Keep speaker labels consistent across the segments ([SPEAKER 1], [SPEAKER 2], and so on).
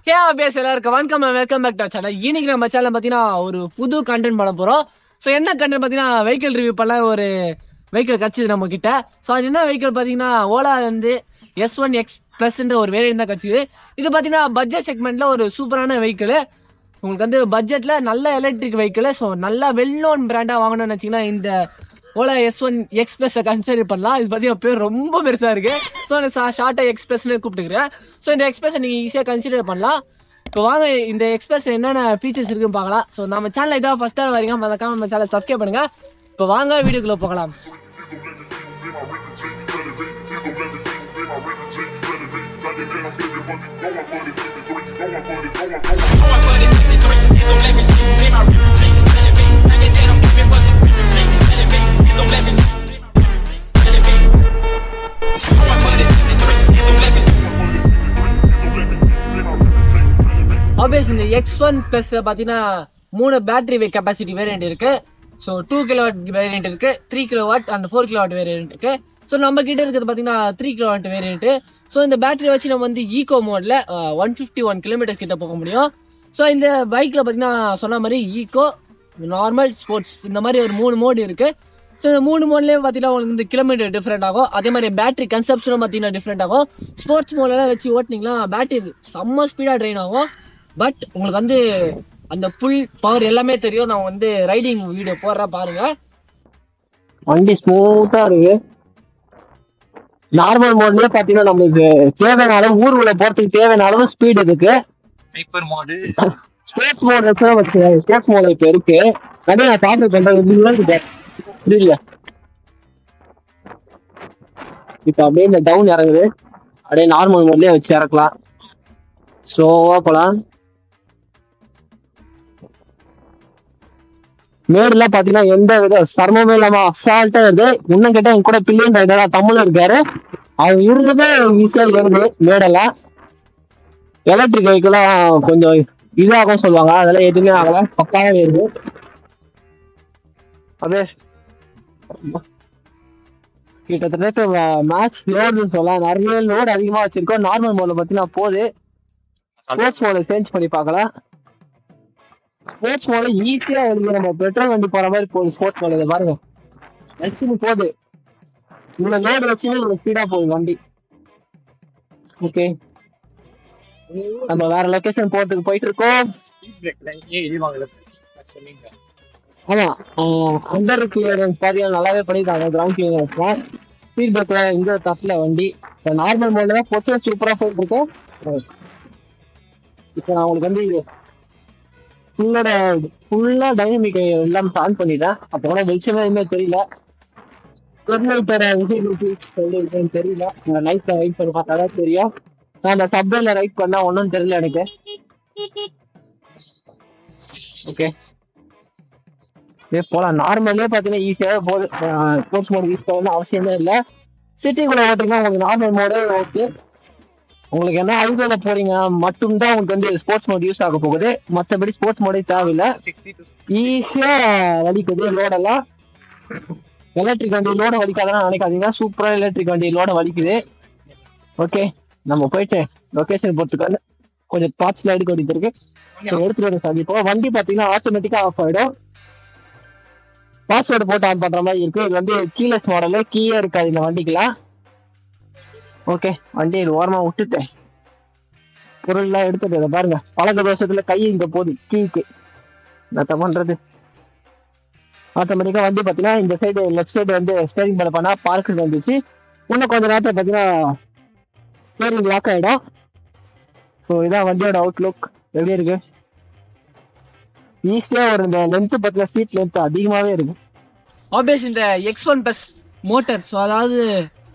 [SPEAKER 1] எல்லாருக்கும் வணக்கம், welcome back to channel. இன்னைக்கு நம்ம சேனல் பார்த்தீங்கன்னா ஒரு புது கண்டென்ட் பண்ண போகிறோம். ஸோ என்ன கண்டென்ட் பார்த்தீங்கன்னா வெஹிக்கிள் ரிவ்யூ பண்ண ஒரு வெஹிக்கிள் கிடச்சிது நம்ம கிட்ட. ஸோ அது என்ன வெஹிக்கிள் பார்த்தீங்கன்னா ஓலா வந்து S1 X Plus ஒரு வேரியன்ட் தான் கிடச்சிது. இது பார்த்தீங்கன்னா பட்ஜெட் செக்மெண்ட்டில் ஒரு சூப்பரான வெஹிக்கிள். உங்களுக்கு வந்து பட்ஜெட்டில் நல்ல எலக்ட்ரிக் வெஹிக்கிள். ஸோ நல்லா வெல் நோன் பிராண்டாக வாங்கணும்னு வச்சிங்கன்னா இந்த Ola S1 X Plus consider பண்ணலாம். இது பார்த்தீங்கன்னா பேர் ரொம்ப பெருசாக இருக்குது. ஸோ நான் ஷார்ட்டாக எக்ஸ்பிரஸ்ன்னு கூப்பிட்டுக்கிறேன். ஸோ இந்த எக்ஸ்பிரஸை நீங்கள் ஈஸியாக கன்சிடர் பண்ணலாம். இப்போ வாங்க இந்த எக்ஸ்பிரஸ் என்னென்ன ஃபீச்சர்ஸ் இருக்குன்னு பார்க்கலாம். ஸோ நம்ம சேனல் இதாக ஃபஸ்ட்டாக வரீங்க, மறக்காம நம்ம சேனல் சப்ஸ்கிரைப் பண்ணுங்கள். இப்போ வாங்க வீடியோக்குள்ளே போகலாம். ஆப்வியஸ் இந்த X1 Plus பார்த்தீங்கன்னா 3 பேட்டரி கெப்பாசிட்டி வேரியன்ட் இருக்கு. ஸோ 2 கிலோவாட் வேரியன்ட் இருக்கு, 3 கிலோவாட் அண்ட் 4 கிலோவாட் வேரியன்ட் இருக்கு. ஸோ நம்ம கிட்ட இருக்கிறது பார்த்தீங்கன்னா 3 கிலோவாட் வேரியன்ட். ஸோ இந்த பேட்டரி வச்சு நம்ம வந்து ஈகோ மோட்ல 151 கிலோமீட்டர்ஸ் கிட்ட போக முடியும். ஸோ இந்த பைக்ல பார்த்தீங்கன்னா சொன்ன மாதிரி ஈகோ, நார்மல், ஸ்போர்ட்ஸ் இந்த மாதிரி ஒரு 3 மோடு இருக்கு. ஸோ இந்த 3 மோட்லேயும் பார்த்தீங்கன்னா உங்களுக்கு இந்த கிலோமீட்டர் டிஃப்ரெண்ட் ஆகும். அதே மாதிரி பேட்டரி கன்சப்ஷனும் பார்த்தீங்கன்னா டிஃப்ரெண்ட் ஆகும். ஸ்போர்ட்ஸ் மோட்லாம் வச்சு ஓட்டினீங்கன்னா பேட்டரி செம்ம ஸ்பீடாக ட்ரெயின் ஆகும். பட் உங்களுக்கு வந்து அந்த ஃபுல் பவர் எல்லாமே தெரியும். நான் வந்து ரைடிங் வீடியோ போடுறேன் பாருங்க.
[SPEAKER 2] வண்டி ஸ்மூத்தா இருக்கு. நார்மல் மோட்லயே பாத்தீங்கன்னா நம்மளுக்கு தேவையான அளவு ஊருக்குள்ள போறதுக்கு தேவையான அளவு ஸ்பீட் இருக்கு.
[SPEAKER 3] Hyper mode,
[SPEAKER 2] sports mode sports mode இப்ப இருக்கு. அதே நான் பாத்து பண்றேன் புரியல. இப்ப அப்படியே இந்த டவுன் இறங்குது, அப்படியே நார்மல் மோட்லயே வச்சு இறக்கலாம். ஸ்லோவா போலாம். மேடுலாம் பாத்தீங்கன்னா எந்த வித சிரமமே இல்லாம அசால்ட்டா இருக்கு. இன்னும் கேட்டா என் கூட பில்லியன் ரைடரா தமிழ் இருக்காரு, அவர் இருந்ததே ஈஸியா வருது. மேடெல்லாம் எலக்ட்ரிக் வெஹிக்கிளாம் கொஞ்சம் இதாகும் சொல்லுவாங்க, அதெல்லாம் எதுவுமே ஆகல, பக்காவே இருக்கு. அப்படியே கிட்டத்தட்ட மேக்ஸ் லோடுன்னு சொல்லலாம். நிறைய லோடு அதிகமா வச்சிருக்கோம். நார்மல் மோட்ல பாத்தீங்கன்னா போகுது. ஸ்போர்ட்ஸ் மோட்ல சேஞ்ச் பண்ணி பார்க்கலாம். ஸ்போர்ட்ஸ் மோட்ல ஈஸியா இருக்கு, நம்ம பெட்ரோல் வண்டி போற மாதிரி போகுது. ஸ்போர்ட்ஸ் மோட்ல பாருங்க, வச்சுன்னு போகுது. இவ்வளவு லோடு வச்சுன்னு இவ்வளவு ஸ்பீடா போகுது வண்டி. ஓகே, நம்ம வேற லொகேஷன் போறதுக்கு போயிட்டு இருக்கோம். ஆமா, அண்டர் கிளியரன்ஸ் பாத்தீங்கன்னா நல்லாவே பண்ணிருக்காங்க. கிரவுண்ட் கிளியரன்ஸ் ஸ்பீட் பிரேக்ல இந்த தட்டுல வண்டி நார்மல் மோட்ல தான் போட்டு சூப்பரா போயிட்டு இருக்கோம். இப்போ நான் உங்களுக்கு வந்து ஃபுல்லா டைனமிக் எல்லாம் ஆன் பண்ணிட்டேன். அப்ப கூட வெளிச்சமே எதுவுமே தெரியல, தெரியல. நைட்ல ரைட் பண்ணி பார்த்தாதான் தெரியும். நான் அந்த சப்வேல ரைட் பண்ணா ஒன்னும் தெரியல எனக்கு. ஓகே, போலாம். நார்மலே பாத்தீங்கன்னா ஈஸியாவே போகுது. ஸ்போர்ட்ஸ் மோட் யூஸ் பண்ணணும் அவசியமே இல்லை. சிட்டிக்குள்ள ஓட்டிங்கன்னா உங்களுக்கு நார்மல் மோடே ஓகே. உங்களுக்கு என்ன ஐடியால போறீங்க மட்டும்தான் உங்களுக்கு வந்து ஸ்போர்ட்ஸ் மோட் யூஸ் ஆக போகுது. மற்றபடி ஸ்போர்ட்ஸ் மோடே தேவையில்லை. ஈஸியா வலிக்குது லோடெல்லாம். எலக்ட்ரிக் வண்டி லோட வலிக்காதான் நினைக்காதீங்க, சூப்பரா எலக்ட்ரிக் வண்டி லோட வலிக்குது. ஓகே, நம்ம போயிட்டு லொகேஷன் போறதுக்கு கொஞ்சம் பார்ட்ஸ்ல எடுக்க வேண்டியது இருக்கு, எடுத்துட்டு வர சாதிப்போம். வண்டி பாத்தீங்கன்னா ஆட்டோமேட்டிக்கா ஆஃப் ஆயிடும். பாஸ்வேர்டு போட்டு ஆன் பண்ற மாதிரி இருக்கு. இது வந்து கீலெஸ் மாடலு, கீயே இருக்காது இந்த வண்டிக்கெல்லாம். ஓகே, வண்டி ஓரமா விட்டுட்டேன், பொருள் எல்லாம் எடுத்துட்டு பாருங்க. பழக்க தோஷத்துல கை இங்க போகுது கீக்கு, என்ன பண்றது. ஆட்டோமேட்டிக்கா வண்டி பாத்தீங்கன்னா இந்த சைடு லெஃப்ட் சைடு வந்து ஸ்டேரிங் மேல பண்ணா பார்க்கு வந்துச்சு. இன்னும் கொஞ்ச நேரத்துல பாத்தீங்கன்னா ஸ்டேரிங் லாக் ஆயிடும். ஸோ இதான் வண்டியோட அவுட்லுக். எப்படி இருக்கு? ஈஸியா ஒரு இந்த லென்த் பத்தின சீட் லென்த் அதிகமாவே இருக்கு.
[SPEAKER 1] ஆப்வியஸ் இந்த X1 Plus மோட்டர், ஸோ அதாவது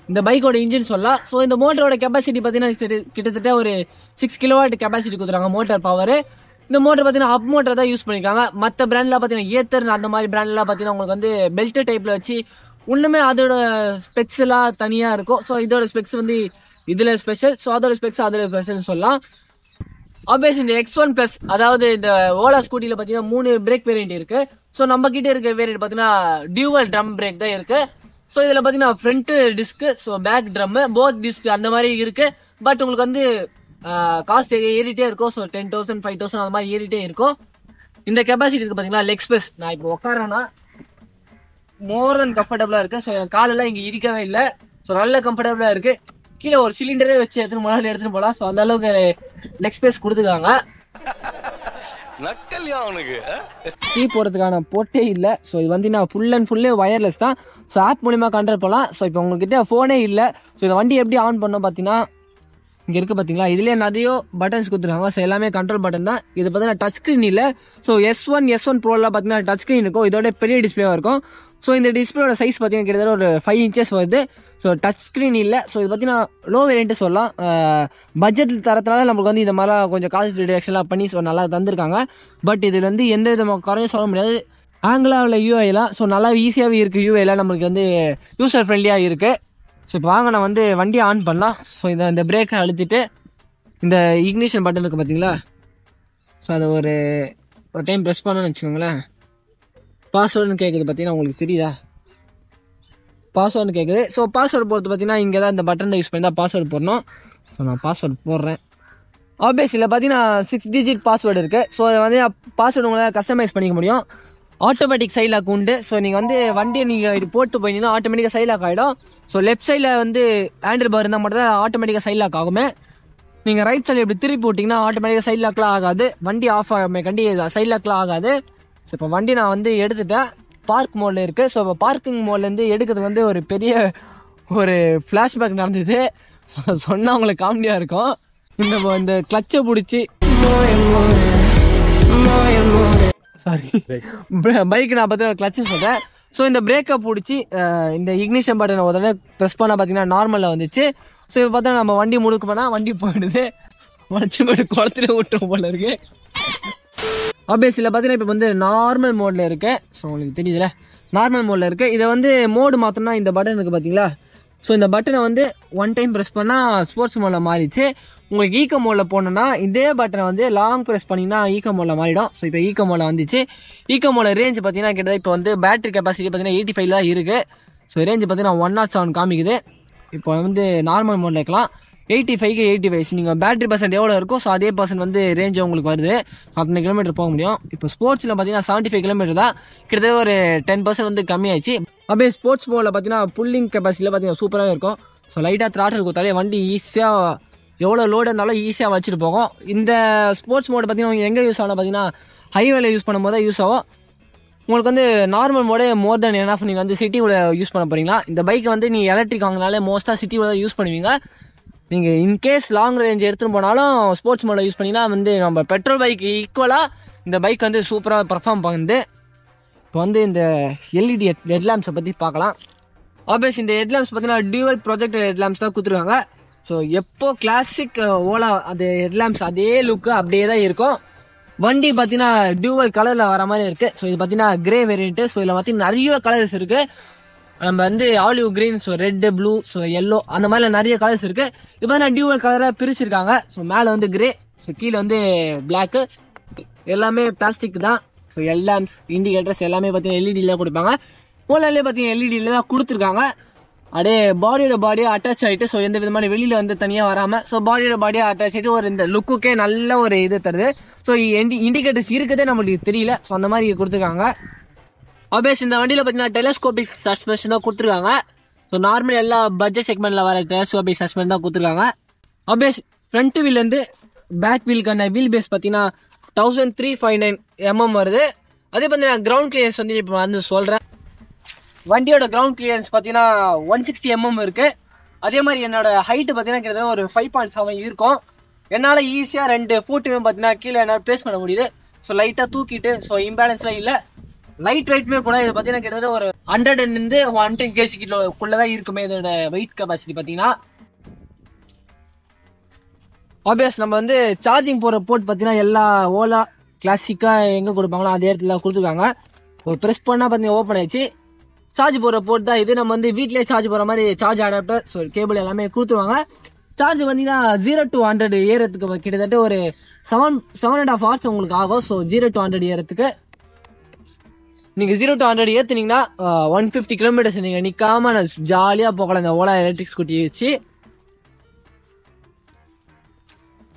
[SPEAKER 1] இந்த பைக்கோட இன்ஜின் சொல்லலாம். ஸோ இந்த மோட்டரோட கெப்பாசிட்டி பார்த்தீங்கன்னா கிட்டத்தட்ட ஒரு 6 கிலோவாட் கெப்பாசிட்டி கொடுத்துருக்காங்க மோட்டர் பவர். இந்த மோட்டர் பார்த்தீங்கன்னா அப் மோட்டர் தான் யூஸ் பண்ணியிருக்காங்க. மற்ற பிராண்ட்லாம் பார்த்தீங்கன்னா ஏத்தர் அந்த மாதிரி பிராண்ட்லாம் பார்த்தீங்கன்னா உங்களுக்கு வந்து பெல்ட் டைப்பில் வச்சு இன்னுமே அதோட ஸ்பெக்ஸ் எல்லாம் தனியாக இருக்கும். ஸோ இதோட ஸ்பெக்ஸ் வந்து இதில் ஸ்பெஷல், ஸோ அதோட ஸ்பெக்ஸ் அதில் ஸ்பெஷல்னு சொல்லலாம். ஆப்வியஸ் இந்த X1 Plus அதாவது இந்த ஓலா ஸ்கூட்டியில் பார்த்தீங்கன்னா 3 பிரேக் வேரியன்ட் இருக்குது. ஸோ நம்ம கிட்டே இருக்க வேரியன்ட் பார்த்தீங்கன்னா டியூவல் ட்ரம் பிரேக் தான் இருக்குது. ஸோ இதில் பார்த்தீங்கன்னா front disc, so back drum, both disc அந்த மாதிரி இருக்குது. பட் உங்களுக்கு வந்து காஸ்ட் ஏறிட்டே இருக்கும். ஸோ 10,000 5,000 அந்த மாதிரி ஏறிட்டே இருக்கும். இந்த கெப்பாசிட்டி இருக்கு பார்த்தீங்களா, லெக் ஸ்பேஸ். நான் இப்போ உட்காரேன்னா மோர் தென் கம்ஃபர்டபுளாக இருக்குது. ஸோ என் காலெல்லாம் இங்கே இடிக்கவே இல்லை. ஸோ நல்ல கம்ஃபர்டபுளாக இருக்குது. கீழே ஒரு சிலிண்டரே வச்சு எடுத்துன்னு போகலாம். ஸோ அந்த அளவுக்கு லெக் ஸ்பேஸ் கொடுத்துருக்காங்க. டீ போடுறதுக்கான போட்டே இல்லை. ஸோ இது வந்து நான் ஃபுல் அண்ட் ஃபுல்லே வயர்லெஸ் தான். ஸோ ஆப் மூலிமா கண்ட்ரோல் பண்ணலாம். ஸோ இப்போ உங்கள்கிட்ட ஃபோனே இல்லை. ஸோ இந்த வண்டி எப்படி ஆன் பண்ணோம் பார்த்தீங்கன்னா, இங்கே இருக்குது பார்த்தீங்களா, இதுலேயே நிறைய பட்டன்ஸ் கொடுத்துருக்காங்க. ஸோ எல்லாமே கண்ட்ரோல் பட்டன் தான். இது பார்த்தீங்கன்னா டச் ஸ்க்ரீன் இல்லை. ஸோ S1 ப்ரோலாம் பார்த்தீங்கன்னா டச் ஸ்க்ரீன் இருக்கும். இதோட பெரிய டிஸ்பிளேவாக இருக்கும். ஸோ இந்த டிஸ்பிளேயோட சைஸ் பார்த்தீங்கன்னா கிட்டத்தட்ட ஒரு 5 inches வருது. ஸோ டச் ஸ்க்ரீன் இல்லை. ஸோ இது பார்த்தீங்கன்னா லோ வேரியண்ட்டு சொல்லலாம். பட்ஜெட்டில் தரத்துனால நம்மளுக்கு வந்து இந்த மாதிரிலாம் கொஞ்சம் காஸ்ட் ரிடக்ஷன்லாம் பண்ணி ஸோ நல்லா தந்திருக்காங்க. பட் இதில் வந்து எந்த விதமாக குறையும் சொல்ல முடியாது. ஆங்கிளாவில் யூஐலாம் ஸோ நல்லா ஈஸியாகவே இருக்குது. யூஐலாம் நம்மளுக்கு வந்து யூசர் ஃப்ரெண்ட்லியாக இருக்குது. ஸோ இப்போ வாங்க நான் வந்து வண்டியை ஆன் பண்ணலாம். ஸோ இந்த பிரேக்கை அழுத்திட்டு இந்த இக்னிஷன் பட்டன் இருக்குது பார்த்தீங்களா, ஸோ அதை ஒரு டைம் ப்ரெஸ் பண்ணணும்னு வச்சுக்கோங்களேன். பாஸ்வேர்டுன்னு கேட்குது பார்த்தீங்கன்னா, உங்களுக்கு தெரியுதா, பாஸ்வேர்டு கேட்குது. ஸோ பாஸ்வேர்டு போகிறது பார்த்தீங்கன்னா இங்கே தான் இந்த பட்டன் யூஸ் பண்ணி தான் பாஸ்வேர்டு போடணும். ஸோ நான் பாஸ்வேர்டு போடுறேன். ஆப்வியஸில் பார்த்தீங்கன்னா 6 digit பாஸ்வேர்டு இருக்குது. ஸோ அதை வந்து பாஸ்வேர்டு உங்களால் கஸ்டமைஸ் பண்ணிக்க முடியும். ஆட்டோமேட்டிக் சைட் லாக் உண்டு. ஸோ நீங்கள் வந்து வண்டியை நீங்கள் இது போட்டு போயிட்டீங்கன்னா ஆட்டோமேட்டிக்காக சைட் லாக் ஆகிடும். ஸோ லெஃப்ட் சைடில் வந்து ஹேண்டில் பார் இருந்தால் மட்டும் தான் ஆட்டோமேட்டிக்காக சைட் லாக் ஆகுமே. நீங்கள் ரைட் சைடில் இப்படி திருப்பி போட்டிங்கன்னா ஆட்டோமேட்டிக்காக சைட் லாக்லாம் ஆகாது. வண்டி ஆஃப் ஆகுமே கண்டி சைட் லாக்லாம் ஆகாது. ஸோ இப்போ வண்டி நான் வந்து எடுத்துட்டேன். பார்க் மோடில் இருக்குது. ஸோ இப்போ பார்க்கிங் மோட்லேருந்து எடுக்கிறது வந்து ஒரு பெரிய ஒரு ஃப்ளாஷ்பேக் நடந்தது. சொன்னால் உங்களுக்கு காமெடியாக இருக்கும். இந்த கிளச்சை பிடிச்சி சாரி பைக் நான் பார்த்து கிளச்சு சொல்கிறேன். ஸோ இந்த பிரேக்கை பிடிச்சி இந்த இக்னிஷன் பட்டனை ஒரு தடவை ப்ரெஸ் பண்ணால் பார்த்தீங்கன்னா நார்மலில் வந்துச்சு. ஸோ இப்போ பார்த்தா நம்ம வண்டி முடுக்க போனால் வண்டி போயிடுது. உடச்சி போய்ட்டு குளத்துல விட்டுரும் போல இருக்கு. ஆப்வியஸில் பார்த்தீங்கன்னா இப்போ வந்து நார்மல் மோடில் இருக்குது. ஸோ உங்களுக்கு தெரியுதுல, நார்மல் மோடில் இருக்குது. இதை வந்து மோடு மாற்றோம்னா இந்த பட்டன் இருக்குது பார்த்தீங்களா, ஸோ இந்த பட்டனை வந்து ஒன் டைம் ப்ரெஸ் பண்ணால் ஸ்போர்ட்ஸ் மோடில் மாறிடுச்சு. உங்களுக்கு ஈக்கோ மோடில் போனோன்னா இதே பட்டனை வந்து லாங் ப்ரெஸ் பண்ணிங்கன்னா ஈக்கோ மோடில் மாறிடும். ஸோ இப்போ ஈக்கோ மோடில் வந்துச்சு. ஈக்கோ மோடில் ரேஞ்ச் பார்த்தீங்கன்னா கிட்டத்தட்ட இப்போ வந்து பேட்டரி கெப்பாசிட்டி பார்த்தீங்கன்னா 85 தான் இருக்குது. ஸோ ரேஞ்ச் பார்த்தீங்கன்னா 107 காமிக்குது. இப்போ வந்து நார்மல் மோடில் இருக்கலாம். 85க்கு 85 நீங்கள் பேட்டரி பர்சன்ட் எவ்வளோ இருக்கோ ஸோ அதே பர்சன்ட் வந்து ரேஞ்ச் உங்களுக்கு வருது. ஸோ அத்தனை கிலோமீட்டர் போக முடியும். இப்போ ஸ்போர்ட்ஸில் பார்த்தீங்கன்னா 75 கிலோமீட்டர் தான். கிட்டத்தட்ட ஒரு 10% வந்து கம்மியாயிடுச்சு. அப்படியே ஸ்போர்ட்ஸ் மோடில் பார்த்தீங்கன்னா புல்லிங் கெப்பாசிட்டியில் பார்த்தீங்கன்னா சூப்பராக இருக்கும். ஸோ லைட்டாக த்ராட்டல் கொடுத்தாலே வண்டி ஈஸியாக எவ்வளோ லோடு இருந்தாலும் ஈஸியாக வச்சுட்டு போகும். இந்த ஸ்போர்ட்ஸ் மோடு பார்த்தீங்கன்னா எங்கே யூஸ் ஆகணும் பார்த்தீங்கன்னா ஹைவேல யூஸ் பண்ணும்போது தான் யூஸ் ஆகும். உங்களுக்கு வந்து நார்மல் மோடே மோர் தென் எனாஃப். நீங்கள் வந்து சிட்டிக்குள்ளே யூஸ் பண்ண போகிறீங்களா, இந்த பைக்கை வந்து நீங்கள் எலக்ட்ரிக் வாங்கினாலே மோஸ்ட்டாக சிட்டிக்குள்ளே தான் யூஸ் பண்ணுவீங்க. நீங்கள் இன்கேஸ் லாங் ரேஞ்ச் எடுத்துகிட்டு போனாலும் ஸ்போர்ட்ஸ் மோடில் யூஸ் பண்ணிங்கன்னா வந்து நம்ம பெட்ரோல் பைக்கு ஈக்குவலாக இந்த பைக் வந்து சூப்பராக பர்ஃபார்ம் பண்ணுது. இப்போ வந்து இந்த எல்இடி ஹெட்லாம்ப்ஸை பற்றி பார்க்கலாம். ஆப்வியஸ் இந்த ஹெட்லாம்ப்ஸ் பார்த்தீங்கன்னா டியூவல் ப்ரொஜெக்டர் ஹெட்லாம்ப்ஸ் தான் கொடுத்துருக்காங்க. ஸோ எப்போ கிளாசிக் ஓலா அது ஹெட்லாம்ப்ஸ் அதே லுக்கு அப்படியே தான் இருக்கும். வண்டி பார்த்தீங்கன்னா டியூவல் கலரில் வர மாதிரி இருக்குது. ஸோ இது பார்த்தீங்கன்னா கிரே வேரியண்ட்டு. ஸோ இதில் பார்த்தீங்கன்னா நிறைய கலர்ஸ் இருக்குது. நம்ம வந்து olive green, so red, blue, so yellow அந்த மாதிரிலாம் நிறைய கலர்ஸ் இருக்குது. இது பார்த்தீங்கன்னா டியூவல் கலராக பிரிச்சிருக்காங்க. ஸோ மேலே வந்து கிரே, ஸோ கீழே வந்து பிளாக்கு, எல்லாமே பிளாஸ்டிக் தான். ஸோ ஹெட்லாம்ப்ஸ் இண்டிகேட்டர்ஸ் எல்லாமே பார்த்தீங்கன்னா எல்இடியில் கொடுப்பாங்க. ஓலாலே பார்த்தீங்கன்னா எல்இடியில் தான் கொடுத்துருக்காங்க. அப்படியே பாடியோட அட்டாச் ஆகிட்டு ஸோ எந்த விதமான வெளியில் வந்து தனியாக வராமல் ஸோ பாடியோட அட்டாச் ஆகிட்டு ஒரு இந்த லுக்குக்கே நல்ல ஒரு இது தருது. ஸோ இண்டிகேட்டர்ஸ் இருக்கதே நம்மளுக்கு தெரியல. ஸோ அந்த மாதிரி கொடுத்துருக்காங்க. ஆப்வியஸ் இந்த வண்டியில் பார்த்தீங்கன்னா டெலஸ்கோபிக் சஸ்பென்ஷன் தான் கொடுத்துருக்காங்க. ஸோ நார்மல் எல்லா பட்ஜெட் செக்மெண்ட்டில் வர டெலஸ்கோபிக் சஸ்பென்ஷன் தான் கொடுத்துருக்காங்க. ஆப்வியஸ் ஃப்ரண்ட் வீல்லேருந்து பேக் வீலுக்கான வீல் பேஸ் பார்த்தீங்கன்னா 1359 mm வருது. அதே பார்த்தீங்கன்னா கிரவுண்ட் கிளியரன்ஸ் வந்து இப்போ வந்து சொல்கிறேன். வண்டியோட கிரவுண்ட் கிளியரன்ஸ் பார்த்தீங்கன்னா 160 mm இருக்குது. அதே மாதிரி என்னோட ஹைட்டு பார்த்தீங்கன்னா கிட்டத்தட்ட ஒரு 5.7 இருக்கும். என்னால் ஈஸியாக 2 ஃபுட்டுமே பார்த்தீங்கன்னா கீழே என்னால் ப்ளேஸ் பண்ண முடியுது. ஸோ லைட்டாக தூக்கிட்டு ஸோ இம்பேலன்ஸ்லாம் இல்லை. லைட் வெயிட்மே கூட இது பார்த்தீங்கன்னா கிட்டத்தட்ட ஒரு 100 110 kg தான் இருக்குமே இதோட வெயிட் கெப்பாசிட்டி பார்த்தீங்கன்னா. ஆப்வியஸ் நம்ம வந்து சார்ஜிங் போகிற போர்ட் பார்த்தீங்கன்னா எல்லா ஓலா கிளாசிக்காக எங்கே கொடுப்பாங்களோ அதே இடத்துல கொடுத்துருக்காங்க. ஒரு ப்ரெஸ் பண்ணால் பார்த்தீங்கன்னா ஓப்பன் ஆயிடுச்சு. சார்ஜ் போகிற போர்ட் தான் இது. நம்ம வந்து வீட்டிலே சார்ஜ் போகிற மாதிரி சார்ஜ் அடாப்டர், ஸோ கேபிள் எல்லாமே கொடுத்துருவாங்க. சார்ஜ் பார்த்தீங்கன்னா 0 to 100 ஏறதுக்கு கிட்டத்தட்ட ஒரு 7.5 hours உங்களுக்கு ஆகும். ஸோ 0 to 100 ஏறதுக்கு நீங்கள் 0 to 100 ஏற்றுனீங்கன்னா 150 kilometers நீங்கள் நிற்காம ஜாலியாக போகலாம் இந்த ஓலா எலக்ட்ரிக் ஸ்கூட்டி வச்சு.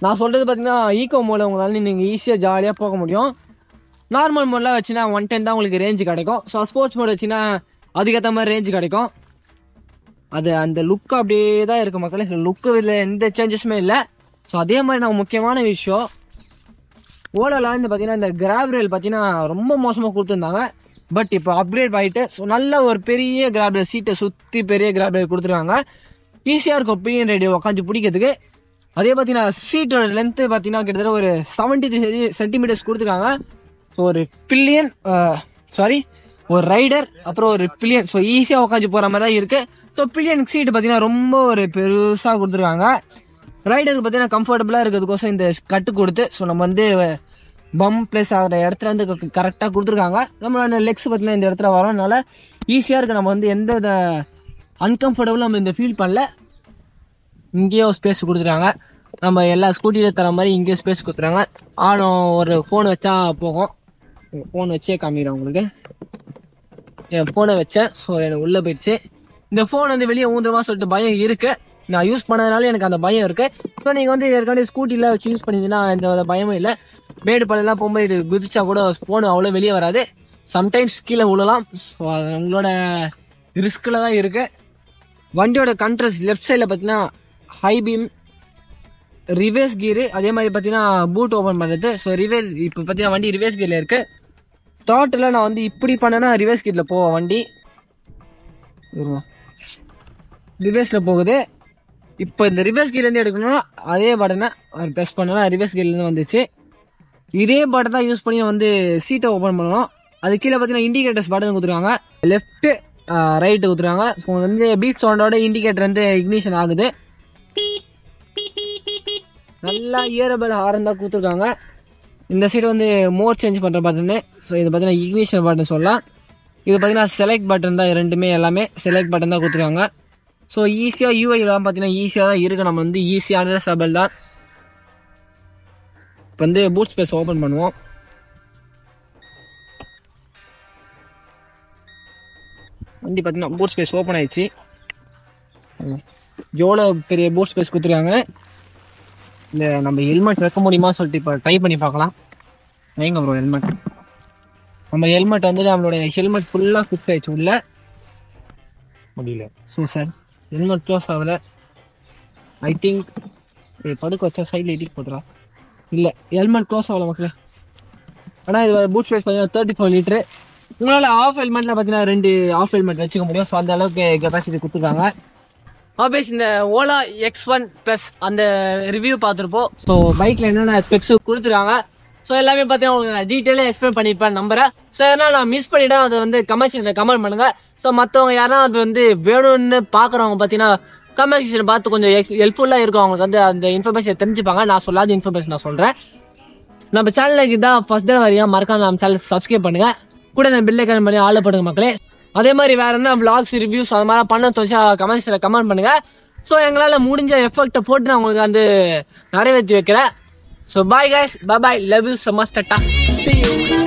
[SPEAKER 1] நான் சொல்கிறது பார்த்தீங்கன்னா ஈகோ மோடில் உங்களால் நீங்கள் ஈஸியாக ஜாலியாக போக முடியும். நார்மல் மோடில் வச்சுன்னா 110 தான் உங்களுக்கு ரேஞ்சு கிடைக்கும். ஸோ ஸ்போர்ட்ஸ் மோட் வச்சுன்னா அதுக்கேற்ற மாதிரி ரேஞ்சு கிடைக்கும். அது அந்த லுக்கு அப்படியே தான் இருக்குது மக்களே. ஸோ லுக்கு இதில் எந்த சேஞ்சஸுமே இல்லை. ஸோ அதே மாதிரி நான் முக்கியமான விஷயம் ஓலாவில் வந்து பார்த்தீங்கன்னா இந்த கிராப் ரயில் பார்த்தீங்கன்னா ரொம்ப மோசமாக கொடுத்துருந்தாங்க. பட் இப்போ அப்கிரேட் ஆகிட்டு ஸோ நல்ல ஒரு பெரிய கிராப் ரயில் சீட்டை சுற்றி பெரிய கிராப் ரயில் கொடுத்துருக்காங்க. ஈஸியாக இருக்கும் பிஎன் ரேடியோ உட்காந்து பிடிக்கிறதுக்கு. அதே பார்த்தீங்கன்னா சீட்டோட லென்த்து பார்த்தீங்கன்னா கிட்டத்தட்ட ஒரு 73 சென்டிமீட்டர்ஸ் கொடுத்துருக்காங்க. ஸோ ஒரு பில்லியன் ஒரு ரைடர் அப்புறம் ஒரு பில்லியன் ஸோ ஈஸியாக உட்காந்து போகிற மாதிரி தான் இருக்குது. ஸோ பில்லியன் சீட்டு பார்த்தீங்கன்னா ரொம்ப ஒரு பெருசாக கொடுத்துருக்காங்க. ரைடருக்கு பார்த்தீங்கன்னா கம்ஃபர்டபுளாக இருக்கிறதுக்கோசம் இந்த கட்டு கொடுத்து ஸோ நம்ம வந்து பம் பிளேஸ் ஆகிற இடத்துல வந்து கரெக்டாக கொடுத்துருக்காங்க. நம்மளோட லெக்ஸ் பார்த்தீங்கன்னா இந்த இடத்துல வரனால ஈஸியாக இருக்குது. நம்ம வந்து எந்த வித அன்கம்ஃபர்டபுளும் நம்ம இந்த ஃபீல் பண்ணல. இங்கேயே ஒரு ஸ்பேஸ் கொடுத்துருக்காங்க. நம்ம எல்லா ஸ்கூட்டியில் தர மாதிரி இங்கேயே ஸ்பேஸ் கொடுத்துருக்காங்க. ஆனும் ஒரு ஃபோன் வச்சா போகும். ஃபோன் வச்சே காமிக்கிறேன் உங்களுக்கு. என் ஃபோனை வச்சேன். ஸோ எனக்கு உள்ளே போயிடுச்சு. இந்த ஃபோன் வந்து வெளியே ஊந்துருமா சொல்லிட்டு பயம் இருக்குது. நான் யூஸ் பண்ணதுனால எனக்கு அந்த பயம் இருக்குது. ஸோ நீங்கள் வந்து ஏற்கனவே ஸ்கூட்டியில் வச்சு யூஸ் பண்ணிங்கன்னா எந்த பயமும் இல்லை. மேடு பழம்லாம் போகும்போது குதிச்சா கூட ஃபோன் அவ்வளோ வெளியே வராது. சம்டைம்ஸ் கீழே விழலாம். ஸோ அது உங்களோட ரிஸ்கில் தான் இருக்குது. வண்டியோட கண்ட்ரோல்ஸ் லெஃப்ட் சைடில் பார்த்தீங்கன்னா ஹை பீம், ரிவர்ஸ் கீரு, அதே மாதிரி பார்த்தீங்கன்னா பூட் ஓப்பன் பண்ணுறது. ஸோ ரிவர்ஸ் இப்போ பார்த்தீங்கன்னா வண்டி ரிவர்ஸ் கீரில் இருக்குது. தாட்டில் நான் வந்து இப்படி பண்ணேன்னா ரிவர்ஸ் கீரில் போவேன் வண்டி. ரிவர்ஸில் போகுது. இப்போ இந்த ரிவர்ஸ் கீர்லேருந்து எடுக்கணும்னா அதே பட்டனை ப்ரெஸ் பண்ணனா ரிவர்ஸ் கீர்லேருந்து வந்துச்சு. இதே பட்டன் தான் யூஸ் பண்ணி வந்து சீட்டை ஓப்பன் பண்ணணும். அது கீழே பார்த்தீங்கன்னா இண்டிகேட்டர்ஸ் பட்டன் கொடுத்துருக்காங்க. லெஃப்ட்டு ரைட்டு கொடுத்துருக்காங்க. ஸோ வந்து பீப் சவுண்டோட இண்டிகேட்டர் வந்து இக்னிஷன் ஆகுது. நல்லா இயரபிள் ஹாரன் தான் கொடுத்துருக்காங்க. இந்த சைடு வந்து மோட் சேஞ்ச் பண்ணுற பட்டனு. ஸோ இது பார்த்தீங்கன்னா இக்னிஷன் பட்டன் சொல்லலாம். இது பார்த்தீங்கன்னா செலக்ட் பட்டன் தான். ரெண்டுமே எல்லாமே செலக்ட் பட்டன் தான் கொடுத்துருக்காங்க. ஸோ ஈஸியாக யூஐலாம் பார்த்தீங்கன்னா ஈஸியாக தான் இருக்குது. நம்ம வந்து ஈஸியான சபல் தான். இப்போ வந்து பூட் ஸ்பேஸ் ஓப்பன் பண்ணுவோம். வண்டி பார்த்தீங்கன்னா பூட் ஸ்பேஸ் ஓப்பன் ஆயிடுச்சு. எவ்வளோ பெரிய பூட் ஸ்பேஸ் கொடுத்துருக்காங்க. இந்த நம்ம ஹெல்மெட் வைக்க முடியுமா சொல்லிட்டு இப்போ ட்ரை பண்ணி பார்க்கலாம். வைங்க ப்ரோ ஹெல்மெட். நம்ம ஹெல்மெட் வந்து நம்மளோட ஹெல்மெட் ஃபுல்லாக ஃபிக்ஸ் ஆயிடுச்சு உள்ள முடியல. ஸோ சார் ஹெல்மெட் க்ளோஸ் ஆகலை. ஐ திங்க் படுக்க வச்சா சைடில் இடிக்கு போட்டுலாம். இல்லை ஹெல்மெட் க்ளோஸ் ஆகலை மக்களே. ஆனால் இது பூட் ஸ்பேஸ் பார்த்தீங்கன்னா 34 லிட்டரு. உங்களால் ஆஃப் ஹெல்மெட்டில் பார்த்தீங்கன்னா 2 ஆஃப் ஹெல்மெட் வச்சுக்க முடியும். ஸோ அந்த அளவுக்கு கெப்பாசிட்டி கொடுத்துருக்காங்க. ஆப்வியஸ் இந்த ஓலா X1 ப்ளஸ் அந்த ரிவ்யூ பார்த்துருப்போம். ஸோ பைக்கில் என்னென்ன ஸ்பெக்ஸு கொடுத்துருக்காங்க. ஸோ எல்லாமே பார்த்தீங்கன்னா உங்களுக்கு நான் டீட்டெயிலாக எக்ஸ்பிளைன் பண்ணியிருப்பேன் நம்புறேன். ஸோ ஏன்னா நான் மிஸ் பண்ணிவிட்டேன் அதை வந்து கமெண்ட் கமெண்ட் பண்ணுங்கள். ஸோ மற்றவங்க யாரா அது வந்து வேணும்னு பார்க்குறவங்க பார்த்தீங்கன்னா கமெண்ட் செக்ஷன் பார்த்து கொஞ்சம் ஹெல்ப்ஃபுல்லாக இருக்கும். அவங்களுக்கு வந்து அந்த இன்ஃபர்மேஷன் தெரிஞ்சுப்பாங்க. நான் சொல்லாத இன்ஃபர்மேஷன் நான் சொல்கிறேன். நம்ம சேனலுக்கு தான் ஃபர்ஸ்ட் டே வரையா மறக்காம நம்ம சேனல் சப்ஸ்கிரைப் பண்ணுங்கள். கூட நான் பில்லை கமெண்ட் பண்ணி ஆள் பண்ணுங்க மக்களே. அதே மாதிரி வேறு என்ன விளாக்ஸ் ரிவ்யூஸ் அது மாதிரி பண்ண தோணுச்சா கமெண்ட்ஸில் கமெண்ட் பண்ணுங்கள். ஸோ எங்களால் முடிஞ்ச எஃபெக்டை போட்டு நான் உங்களுக்கு வந்து நிறைவேற்றி வைக்கிறேன். So bye guys, bye, love you so much, tata, see you.